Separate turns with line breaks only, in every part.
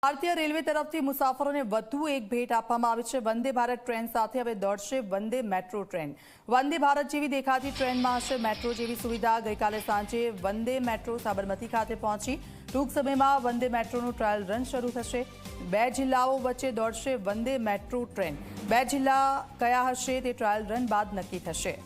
ભારતીય રેલવે તરફથી મુસાફરોને વધુ એક ભેટ આપવામાં આવી છે। વંદે ભારત ટ્રેન સાથે હવે દોડશે વંદે મેટ્રો ટ્રેન। વંદે ભારત જેવી દેખાતી ટ્રેનમાં હશે મેટ્રો જેવી સુવિધા। ગઈકાલે સાંજે વંદે મેટ્રો સાબરમતી ખાતે પહોંચી। ટૂંક સમયમાં વંદે મેટ્રોનું ટ્રાયલ રન શરૂ થશે। 2 જિલ્લાઓ વચ્ચે દોડશે વંદે મેટ્રો ટ્રેન। 2 જિલ્લા કયા હશે તે ટ્રાયલ રન બાદ નક્કી થશે।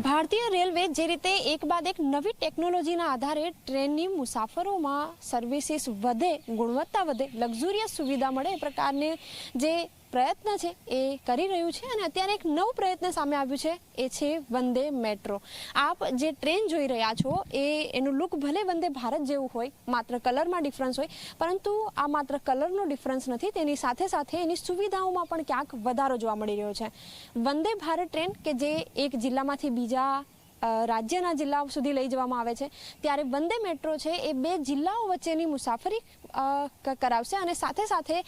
ભારતીય રેલવે જે રીતે એક બાદ એક નવી ટેકનોલોજીના આધારે ટ્રેનની મુસાફરોમાં સર્વિસીસ વધે, ગુણવત્તા વધે, લક્ઝુરિયસ સુવિધા મળે એ પ્રકારની જે પ્રયત્ન છે એ કરી રહ્યું છે। અને અત્યારે એક નવું પ્રયત્ન સામે આવ્યું છે, એ છે વંદે મેટ્રો। આપ જે ટ્રેન જોઈ રહ્યા છો એનું લુક ભલે વંદે ભારત જેવું હોય, માત્ર કલરમાં ડિફરન્સ હોય, પરંતુ આ માત્ર કલરનો ડિફરન્સ નથી, તેની સાથે સાથે એની સુવિધાઓમાં પણ ક્યાંક વધારો જોવા મળી રહ્યો છે। વંદે ભારત ટ્રેન કે જે એક જિલ્લામાંથી બીજા રાજ્યના જિલ્લાઓ સુધી લઈ જવામાં આવે છે, ત્યારે વંદે મેટ્રો છે એ 2 જિલ્લાઓ વચ્ચેની મુસાફરી કરાવશે। અને સાથે સાથે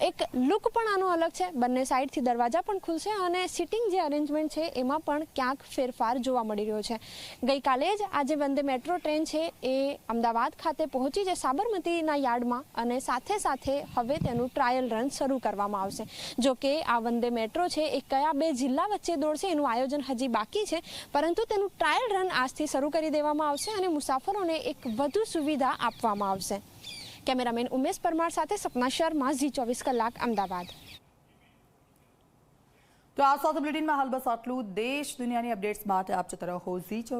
એક લુક પણ આનો અલગ છે, બંને સાઈડથી દરવાજા પણ ખુલશે અને સિટિંગ જે અરેન્જમેન્ટ છે એમાં પણ ક્યાંક ફેરફાર જોવા મળી રહ્યો છે। ગઈકાલે જ આજે વંદે મેટ્રો ટ્રેન છે એ અમદાવાદ ખાતે પહોંચી છે સાબરમતીના યાર્ડમાં, અને સાથે સાથે હવે તેનું ટ્રાયલ રન શરૂ કરવામાં આવશે। જો કે આ વંદે મેટ્રો છે એ કયા 2 જિલ્લા વચ્ચે દોડશે એનું આયોજન હજી બાકી છે, પરંતુ તેનું ટ્રાયલ રન આજથી શરૂ કરી દેવામાં આવશે અને મુસાફરોને એક વધુ સુવિધા આપવામાં આવશે। કેમેરામેન ઉમેશ પરમાર સાથે સપના શર્મા, ઝી 24 કલાક, અમદાવાદ।
તો આ સાથે બુલેટિનમાં હાલ બસ આટલું। દેશ દુનિયાની અપડેટ્સ માટે આપ જોતા રહો ઝી 24।